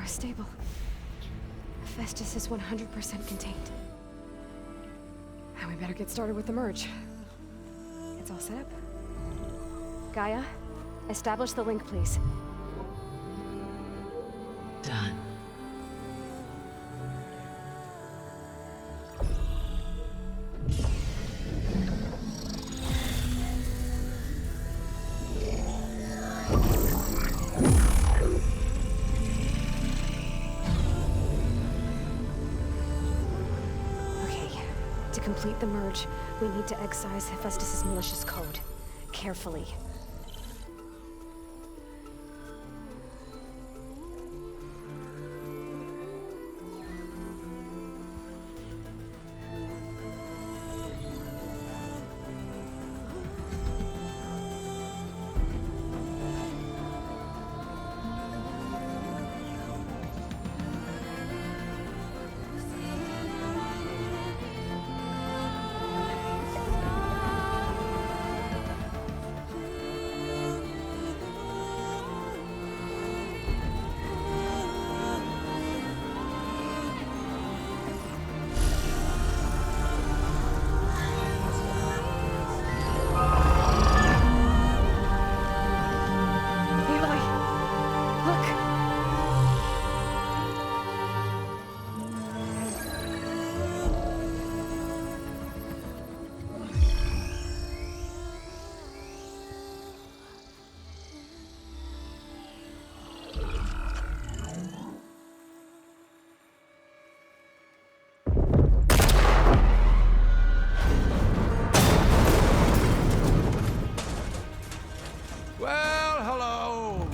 is stable. Hephaestus is 100% contained. Now we better get started with the merge. It's all set up. Gaia, establish the link, please. Done. To complete the merge, we need to excise Hephaestus' malicious code. Carefully.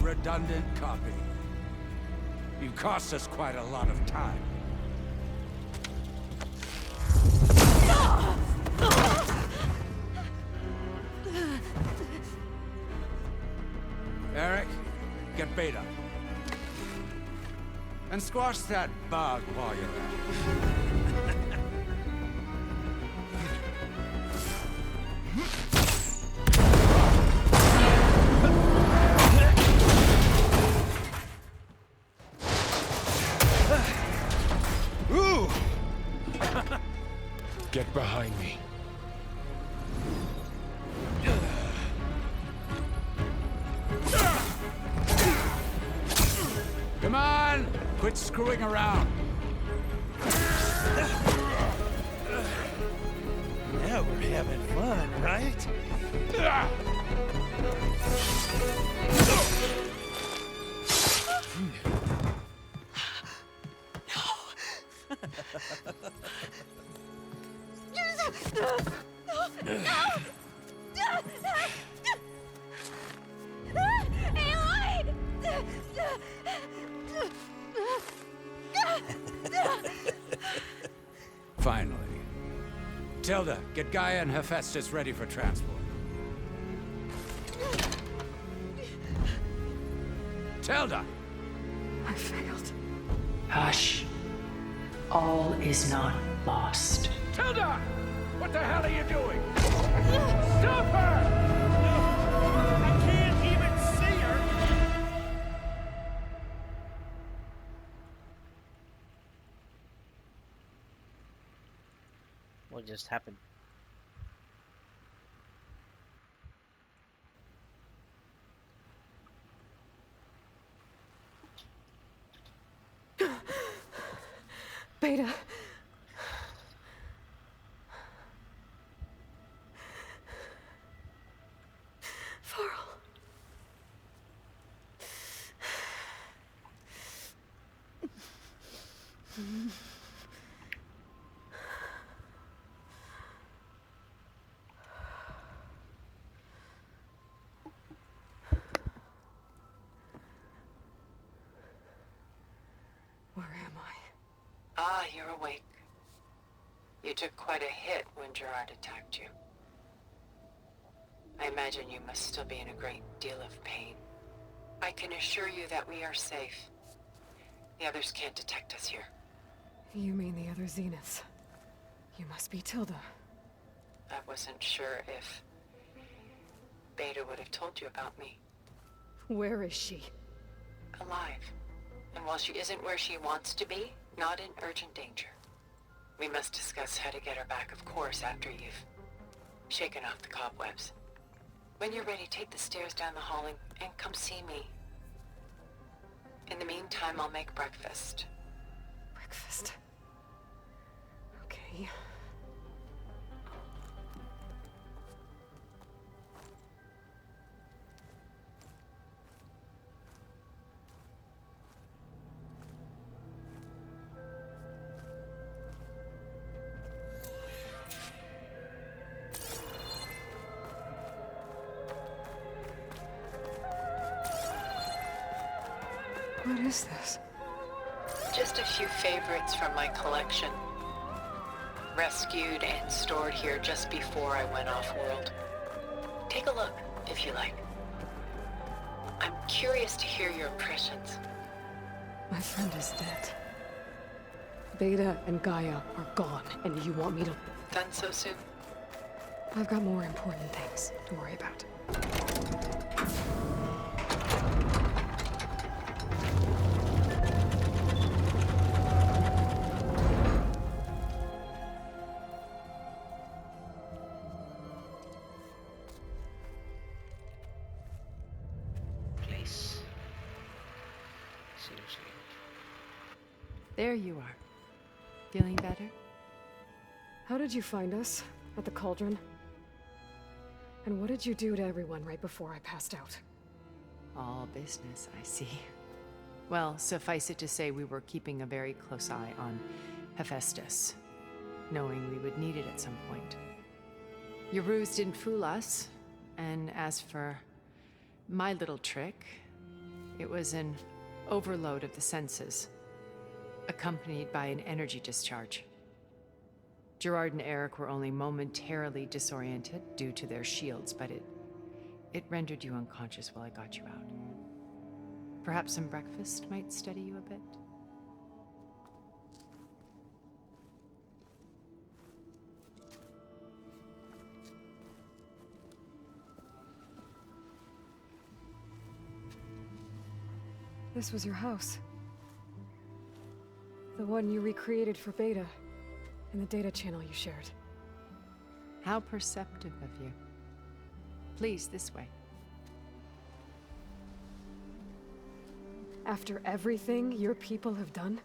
Redundant copy. You cost us quite a lot of time. Eric, get Beta. And squash that bug while you're at it. Get behind me. Come on! Quit screwing around. Now we're having fun, right? Finally. Tilda, get Gaia and Hephaestus ready for transport. Tilda! I failed. Hush. All is not lost. Tilda! What the hell are you doing? Stop her! I can't even see her! What just happened? Beta. Varl. Where am I? Ah, you're awake. You took quite a hit when Gerard attacked you. I imagine you must still be in a great deal of pain. I can assure you that we are safe. The others can't detect us here. You mean the other Zeniths? You must be Tilda. I wasn't sure if Beta would have told you about me. Where is she? Alive. And while she isn't where she wants to be, not in urgent danger. We must discuss how to get her back, of course, after you've shaken off the cobwebs. When you're ready, take the stairs down the hall and come see me. In the meantime, I'll make breakfast. Breakfast. Okay. What is this? Just a few favorites from my collection. Rescued and stored here just before I went off-world. Take a look, if you like. I'm curious to hear your impressions. My friend is dead. Beta and Gaia are gone, and you want me to... Done so soon? I've got more important things to worry about. Place. Seriously. There you are. Feeling better? How did you find us? At the Cauldron? And what did you do to everyone right before I passed out? All business, I see. Well, suffice it to say we were keeping a very close eye on Hephaestus, knowing we would need it at some point. Your ruse didn't fool us, and as for my little trick, it was an overload of the senses, accompanied by an energy discharge. Gerard and Eric were only momentarily disoriented due to their shields, but it rendered you unconscious while I got you out. Perhaps some breakfast might steady you a bit? This was your house. The one you recreated for Beta, in the data channel you shared. How perceptive of you. Please, this way. After everything your people have done,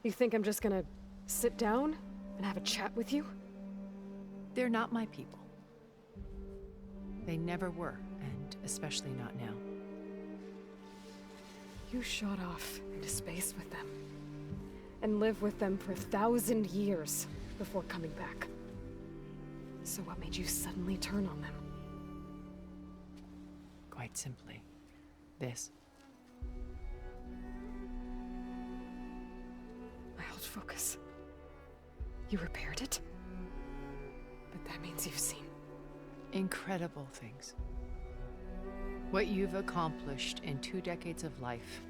you think I'm just gonna sit down and have a chat with you? They're not my people. They never were, and especially not now. You shot off into space with them, and lived with them for 1,000 years before coming back. So what made you suddenly turn on them? Quite simply, this. My old focus. You repaired it? But that means you've seen... Incredible things. What you've accomplished in 2 decades of life.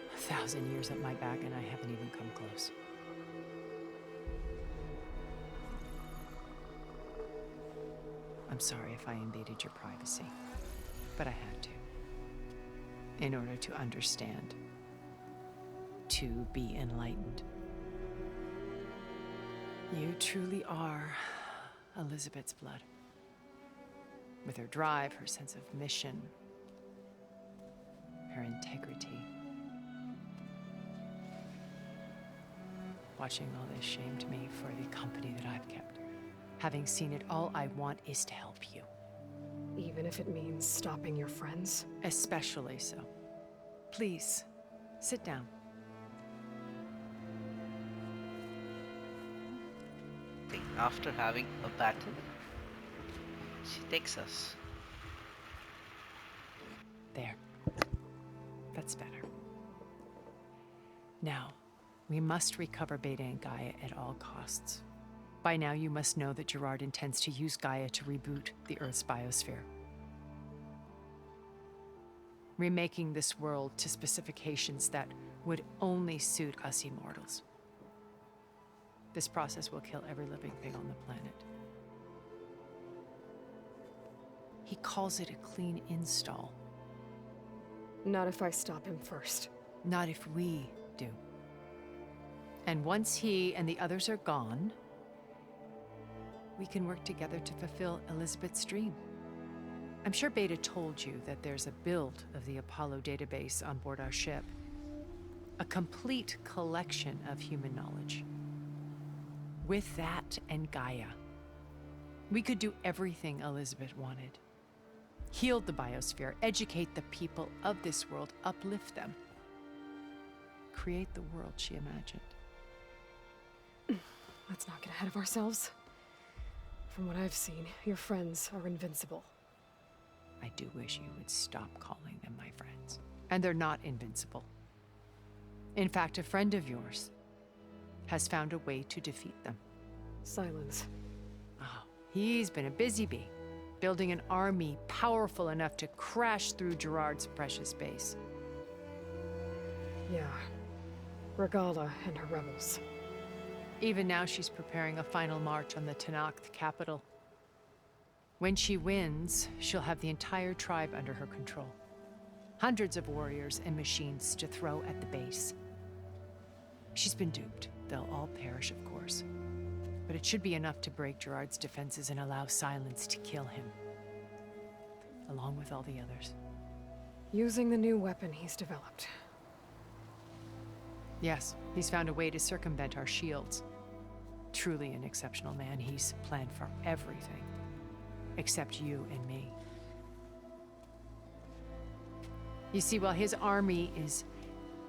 A 1,000 years at my back and I haven't even come close. I'm sorry if I invaded your privacy, but I had to. In order to understand. To be enlightened. You truly are Elizabeth's blood. With her drive, her sense of mission, her integrity. Watching all this shamed me for the company that I've kept. Having seen it, all I want is to help you. Even if it means stopping your friends? Especially so. Please, sit down. After having a battle, she takes us. There. That's better. Now, we must recover Beta and Gaia at all costs. By now, you must know that Gerard intends to use Gaia to reboot the Earth's biosphere. Remaking this world to specifications that would only suit us immortals. This process will kill every living thing on the planet. He calls it a clean install. Not if I stop him first. Not if we do. And once he and the others are gone, we can work together to fulfill Elizabeth's dream. I'm sure Beta told you that there's a build of the Apollo database on board our ship. A complete collection of human knowledge. With that and Gaia, we could do everything Elizabeth wanted. Heal the biosphere, educate the people of this world, uplift them. Create the world she imagined. Let's not get ahead of ourselves. From what I've seen, your friends are invincible. I do wish you would stop calling them my friends. And they're not invincible. In fact, a friend of yours has found a way to defeat them. Silence. Oh, he's been a busy bee, building an army powerful enough to crash through Gerard's precious base. Yeah. Regala and her rebels. Even now, she's preparing a final march on the Tenakth capital. When she wins, she'll have the entire tribe under her control. Hundreds of warriors and machines to throw at the base. She's been duped. They'll all perish, of course. But it should be enough to break Gerard's defenses and allow Silence to kill him. Along with all the others. Using the new weapon he's developed. Yes, he's found a way to circumvent our shields. Truly an exceptional man. He's planned for everything. Except you and me. You see, while his army is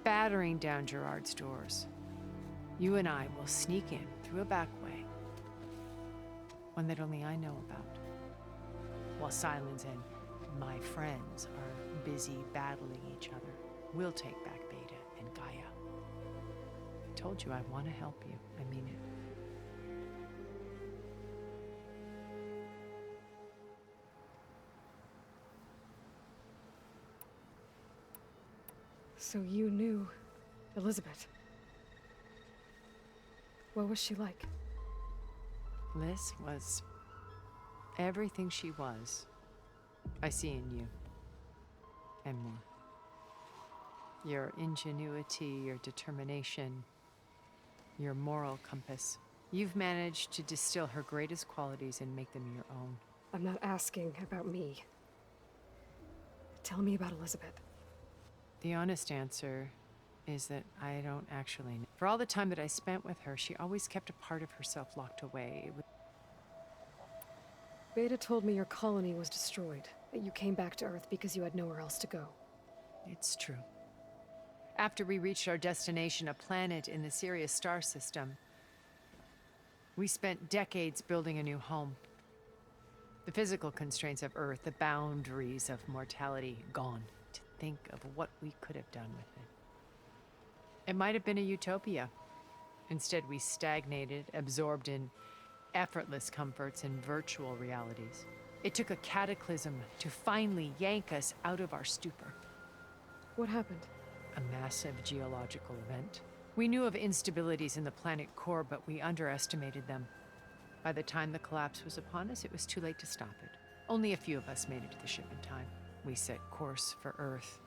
battering down Gerard's doors, you and I will sneak in through a back way. One that only I know about. While Silence and my friends are busy battling each other, we'll take back Beta and Gaia. I told you I want to help you. I mean it. So you knew Elizabeth. What was she like? Liz was everything she was. I see in you. And more. Your ingenuity, your determination, your moral compass. You've managed to distill her greatest qualities and make them your own. I'm not asking about me. Tell me about Elizabeth. The honest answer is that I don't actually know. For all the time that I spent with her, she always kept a part of herself locked away. Beta told me your colony was destroyed, that you came back to Earth because you had nowhere else to go. It's true. After we reached our destination, a planet in the Sirius star system, we spent decades building a new home. The physical constraints of Earth, the boundaries of mortality, gone. To think of what we could have done with it. It might have been a utopia. Instead, we stagnated, absorbed in effortless comforts and virtual realities. It took a cataclysm to finally yank us out of our stupor. What happened? A massive geological event. We knew of instabilities in the planet core, but we underestimated them. By the time the collapse was upon us, it was too late to stop it. Only a few of us made it to the ship in time. We set course for Earth,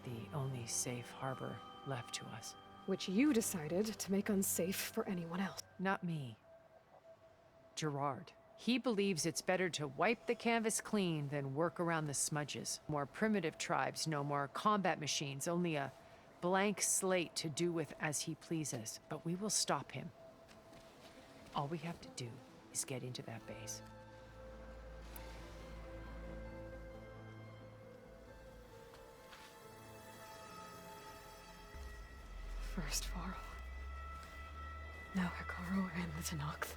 the only safe harbor left to us. Which you decided to make unsafe for anyone else. Not me. Gerard. He believes it's better to wipe the canvas clean than work around the smudges. More primitive tribes, no more combat machines, only a blank slate to do with as he pleases. But we will stop him. All we have to do is get into that base. First Varl. Now Hekarro and the Tenakth.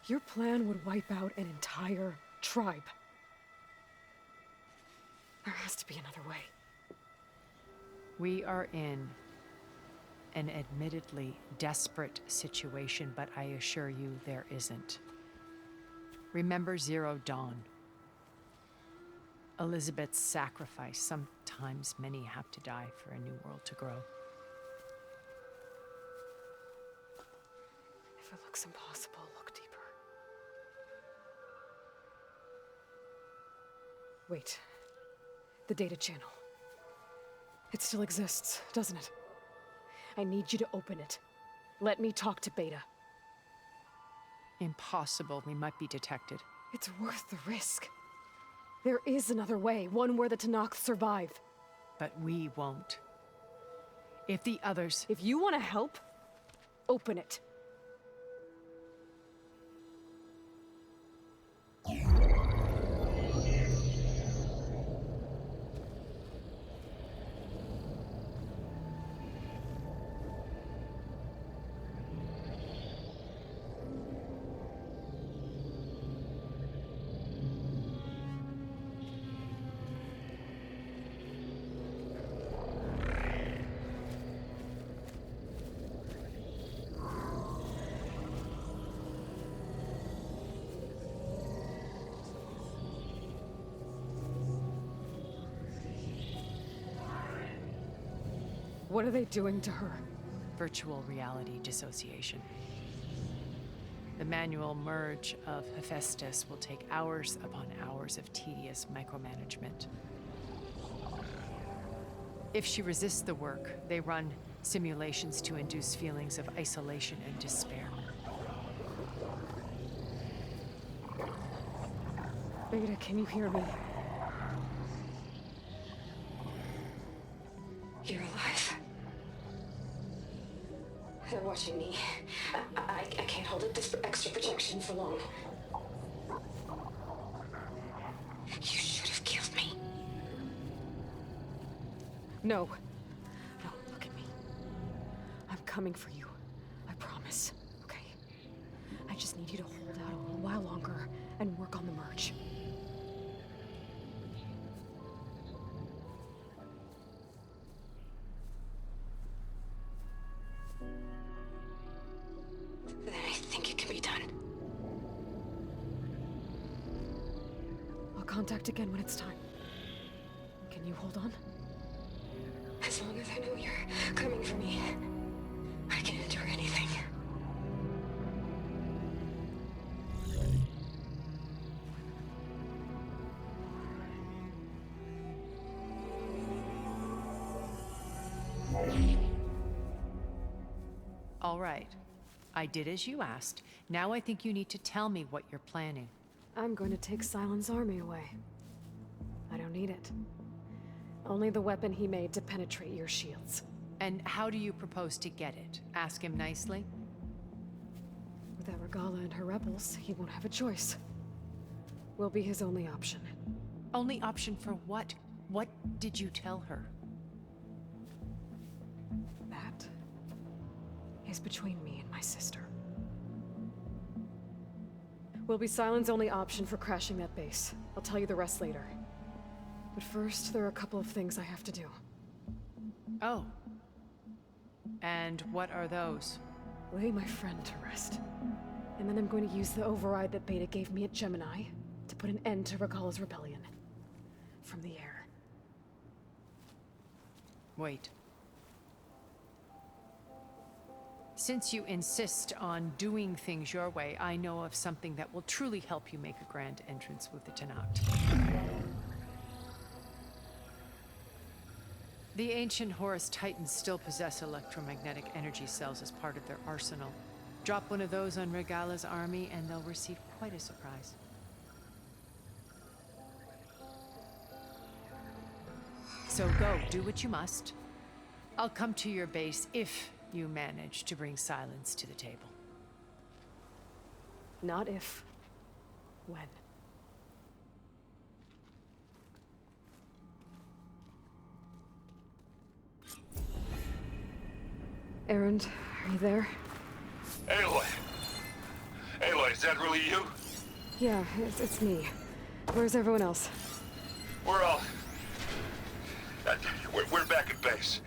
Your plan would wipe out an entire tribe. There has to be another way. We are in an admittedly desperate situation, but I assure you there isn't. Remember Zero Dawn. Elizabeth's sacrifice. Sometimes many have to die for a new world to grow. If it looks impossible, look deeper. Wait. The data channel. It still exists, doesn't it? I need you to open it. Let me talk to Beta. Impossible. We might be detected. It's worth the risk. There is another way, one where the Tenakth survive. But we won't. If the others... If you want to help, open it. What are they doing to her? Virtual reality dissociation. The manual merge of Hephaestus will take hours upon hours of tedious micromanagement. If she resists the work, they run simulations to induce feelings of isolation and despair. Beta, can you hear me? You're alive. They're watching me. I can't hold up this extra projection for long. You should have killed me. No. No, look at me. I'm coming for you. I promise. Okay? I just need you to hold out a little while longer and work on the merge. Then I think it can be done. I'll contact again when it's time. Can you hold on? As long as I know you're coming for me, I can endure anything. All right. I did as you asked. Now I think you need to tell me what you're planning. I'm going to take Sylens' army away. I don't need it. Only the weapon he made to penetrate your shields. And how do you propose to get it? Ask him nicely? Without Regala and her rebels, he won't have a choice. We'll be his only option. Only option for what? What did you tell her? That is between me and my sister. Will be Sylens' only option for crashing that base. I'll tell you the rest later. But first, there are a couple of things I have to do. Oh. And what are those? Lay my friend to rest. And then I'm going to use the override that Beta gave me at Gemini to put an end to Regala's rebellion. From the air. Wait. Since you insist on doing things your way, I know of something that will truly help you make a grand entrance with the Tenakth. The ancient Horus Titans still possess electromagnetic energy cells as part of their arsenal. Drop one of those on Regala's army and they'll receive quite a surprise. So go, do what you must. I'll come to your base if you manage to bring Sylens to the table. Not if. When. Erend, are you there? Aloy! Aloy, is that really you? Yeah, it's me. Where's everyone else? We're all... We're back at base.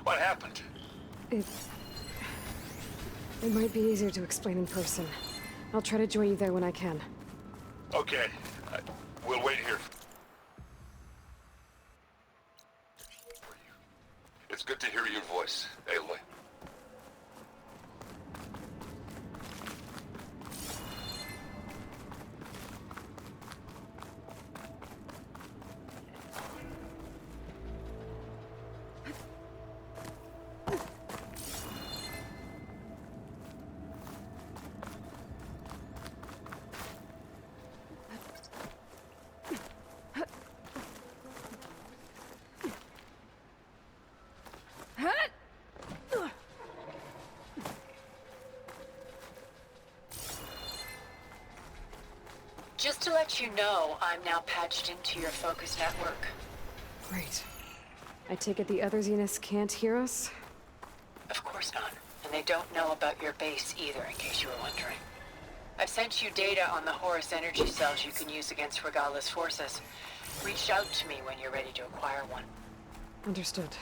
What happened? It might be easier to explain in person. I'll try to join you there when I can. Okay. We'll wait here. It's good to hear your voice, Aloy. to let you know, I'm now patched into your focus network. Great. I take it the other Zeniths can't hear us? Of course not. And they don't know about your base either, in case you were wondering. I've sent you data on the Horus energy cells you can use against Regala's forces. Reach out to me when you're ready to acquire one. Understood.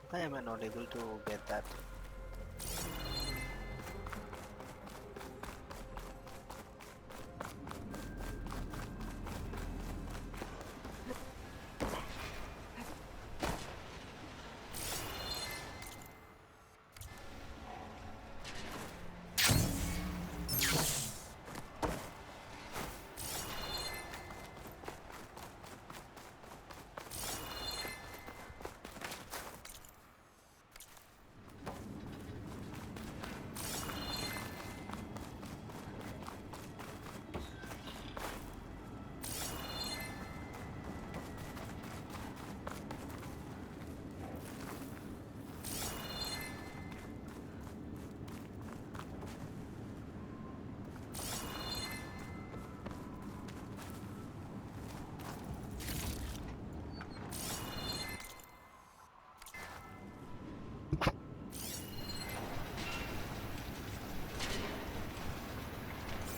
Why am I not able to get that?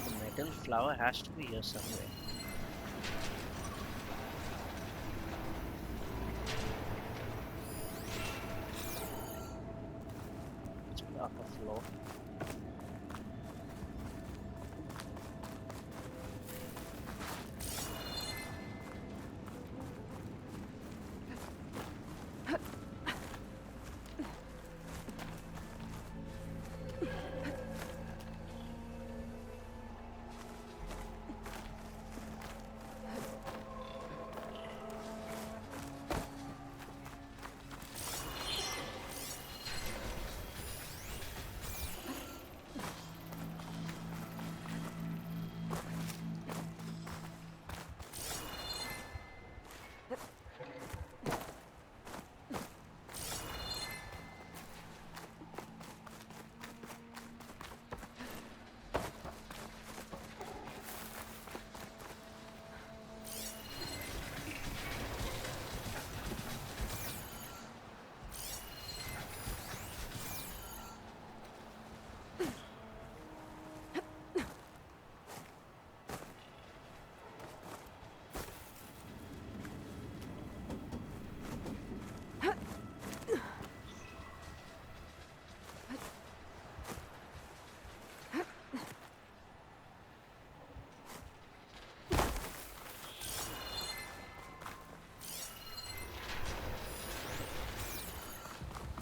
The metal flower has to be here somewhere. Let's block a floor.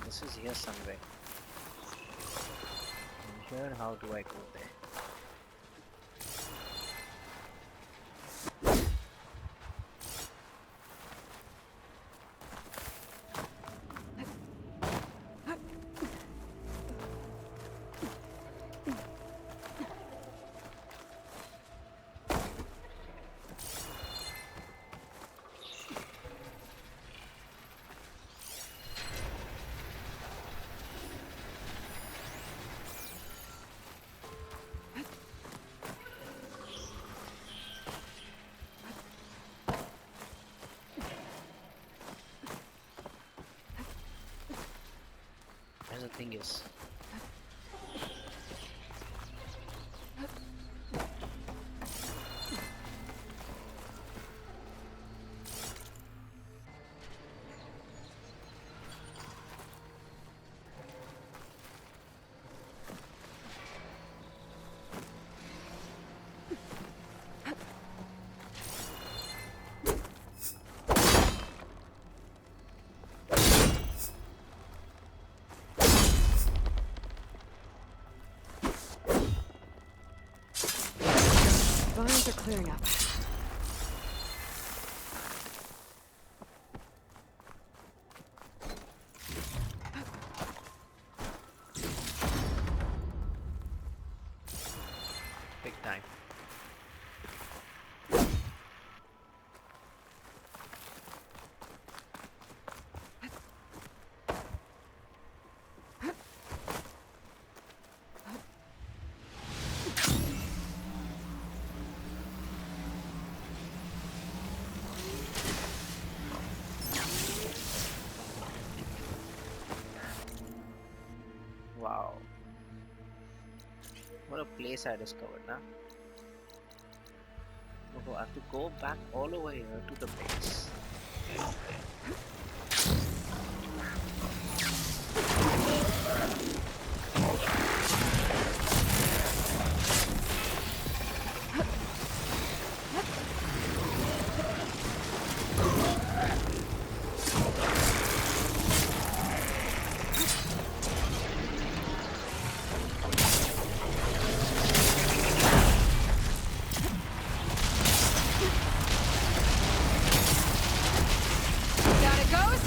This is here somewhere. From here, how do I go there? And the thing is, Vines are clearing up. big time. Wow. What a place I discovered, now. Oh, I have to go back all over here to the base. Down it goes!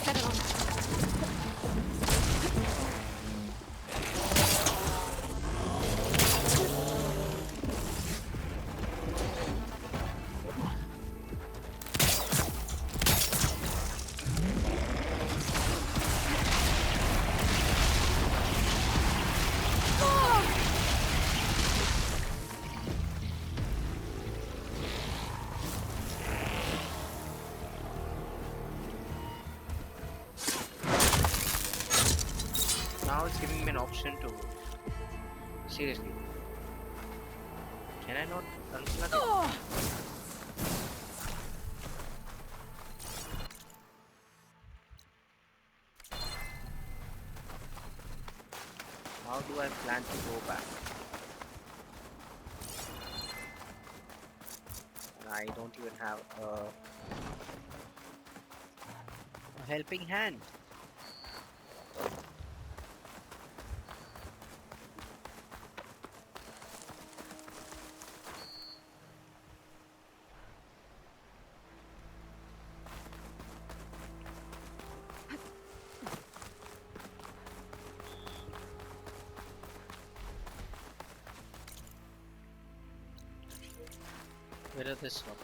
Set it on. Now it's giving me an option to. Seriously. Can I not unplug it? How do I plan to go back? And I don't even have a helping hand. Where is this one?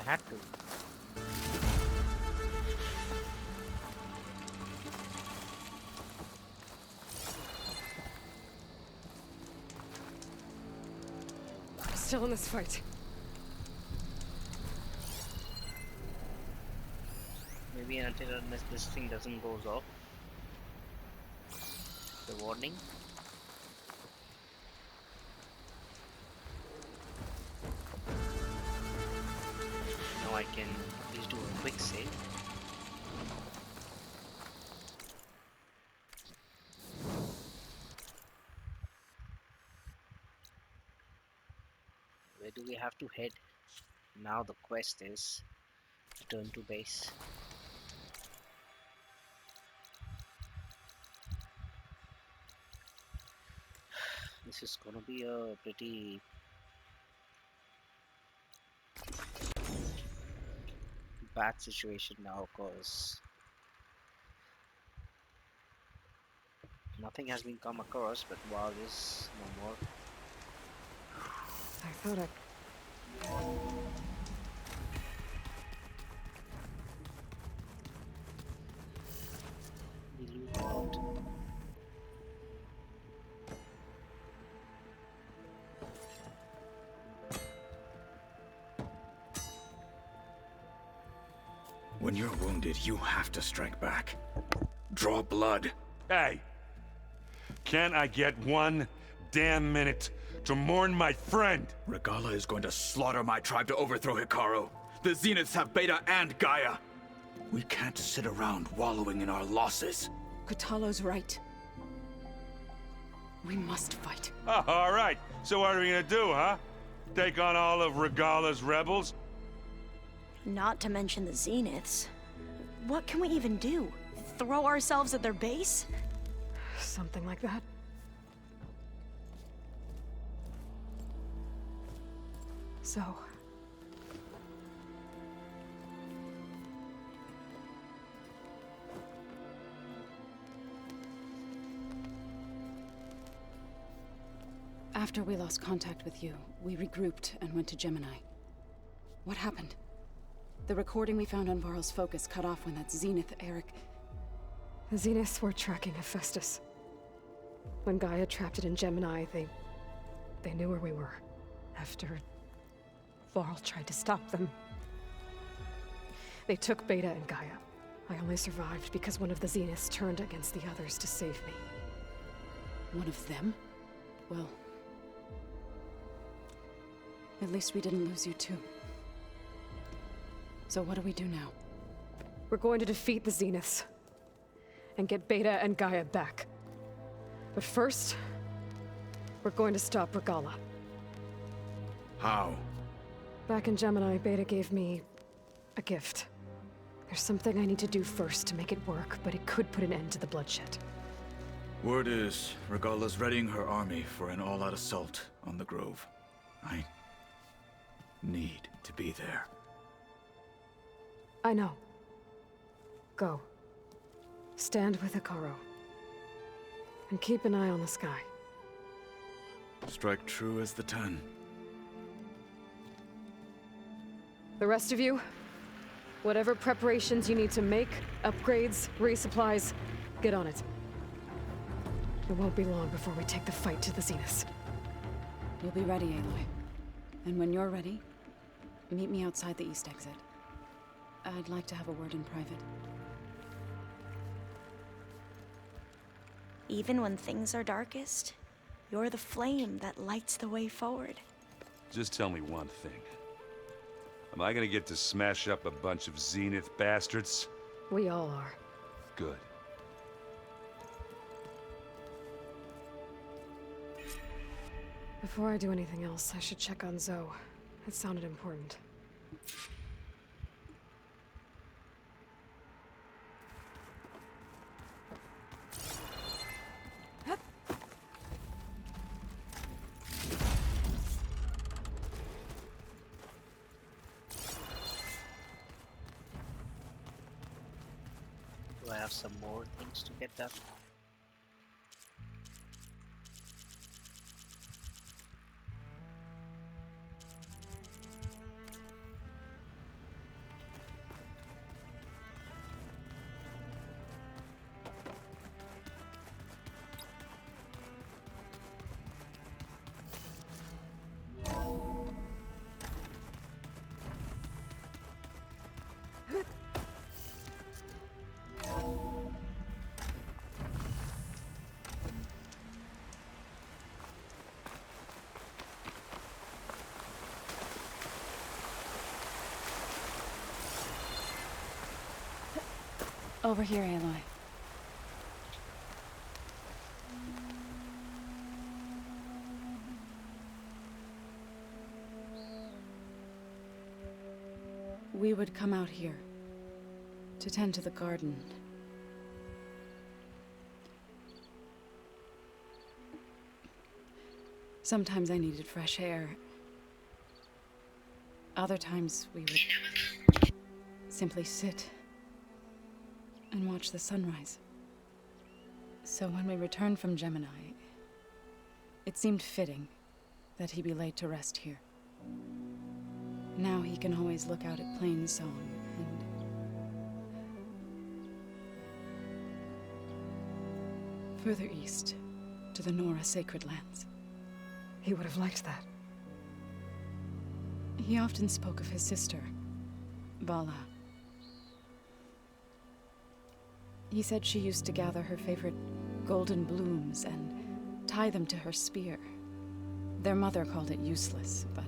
had to. I'm still in this fight. Maybe until unless this thing doesn't goes off. The warning. Now I can at least do a quick save. Where do we have to head? Now the quest is return to base. This is gonna be a pretty bad situation now, cause nothing has been come across, but Varl is no more. I thought I... We lose out. When you're wounded, you have to strike back. Draw blood. Hey! Can't I get one damn minute to mourn my friend? Regalla is going to slaughter my tribe to overthrow Hikaru. The Zeniths have Beta and Gaia. We can't sit around wallowing in our losses. Kotallo's right. We must fight. Oh, all right. So what are we gonna do, huh? Take on all of Regalla's rebels? Not to mention the Zeniths. What can we even do? Throw ourselves at their base? Something like that. So... After we lost contact with you, we regrouped and went to Gemini. What happened? The recording we found on Varl's focus cut off when that Zenith Eric... The Zeniths were tracking Hephaestus. When Gaia trapped it in Gemini, they knew where we were. After Varl tried to stop them. They took Beta and Gaia. I only survived because one of the Zeniths turned against the others to save me. One of them? Well... at least we didn't lose you too. So what do we do now? We're going to defeat the Zeniths. And get Beta and Gaia back. But first... we're going to stop Regalla. How? Back in Gemini, Beta gave me... a gift. There's something I need to do first to make it work, but it could put an end to the bloodshed. Word is, Regalla's readying her army for an all-out assault on the Grove. I need to be there. I know. Go. Stand with Hikaru. And keep an eye on the sky. Strike true as the 10. The rest of you, whatever preparations you need to make, upgrades, resupplies, get on it. It won't be long before we take the fight to the Zeniths. You'll be ready, Aloy. And when you're ready, meet me outside the east exit. I'd like to have a word in private. Even when things are darkest, you're the flame that lights the way forward. Just tell me one thing. Am I gonna get to smash up a bunch of Zenith bastards? We all are. Good. Before I do anything else, I should check on Zoe. It sounded important. Do I have some more things to get done? Over here, Aloy. We would come out here to tend to the garden. Sometimes I needed fresh air. Other times we would simply sit and watch the sunrise. So when we returned from Gemini, it seemed fitting that he be laid to rest here. Now he can always look out at Plainsong and... further east, to the Nora Sacred Lands. He would have liked that. He often spoke of his sister, Vala. He said she used to gather her favorite golden blooms and tie them to her spear. Their mother called it useless, but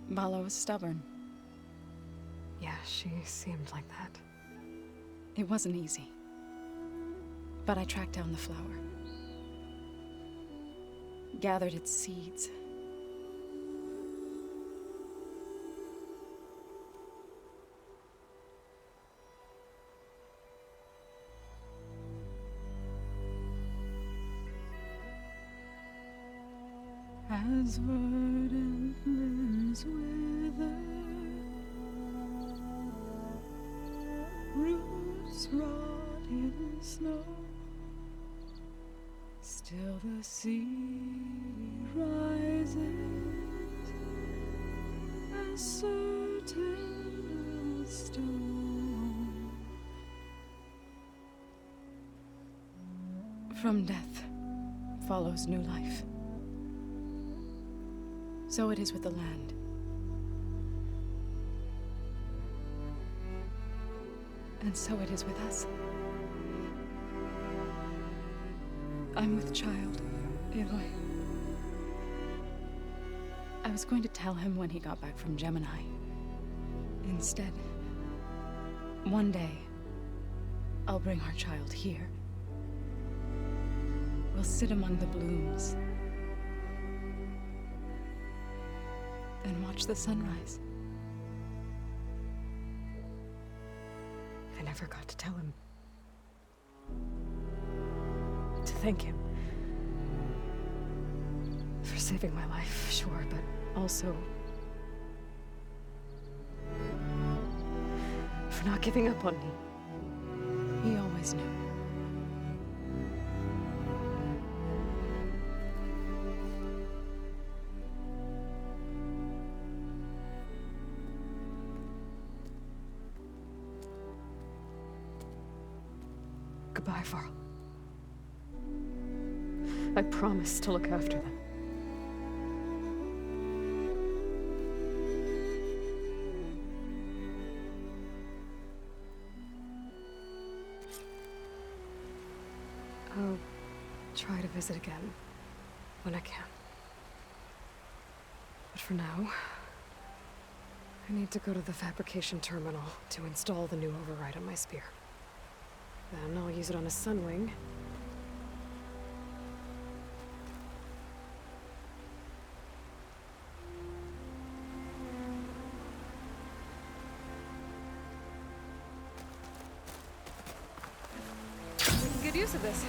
Vala was stubborn. Yeah, she seemed like that. It wasn't easy. But I tracked down the flower. Gathered its seeds. As verdant limbs wither, roots rot in snow, still the sea rises, as certain as stone. From death follows new life. So it is with the land. And so it is with us. I'm with child, Aloy. I was going to tell him when he got back from Gemini. Instead, one day, I'll bring our child here. We'll sit among the blooms and watch the sunrise. I never got to tell him. To thank him. For saving my life, sure, but also... for not giving up on me. He always knew. Goodbye, Varl. I promise to look after them. I'll try to visit again when I can. But for now, I need to go to the fabrication terminal to install the new override on my spear. Then I'll use it on a Sunwing. We can get use of this.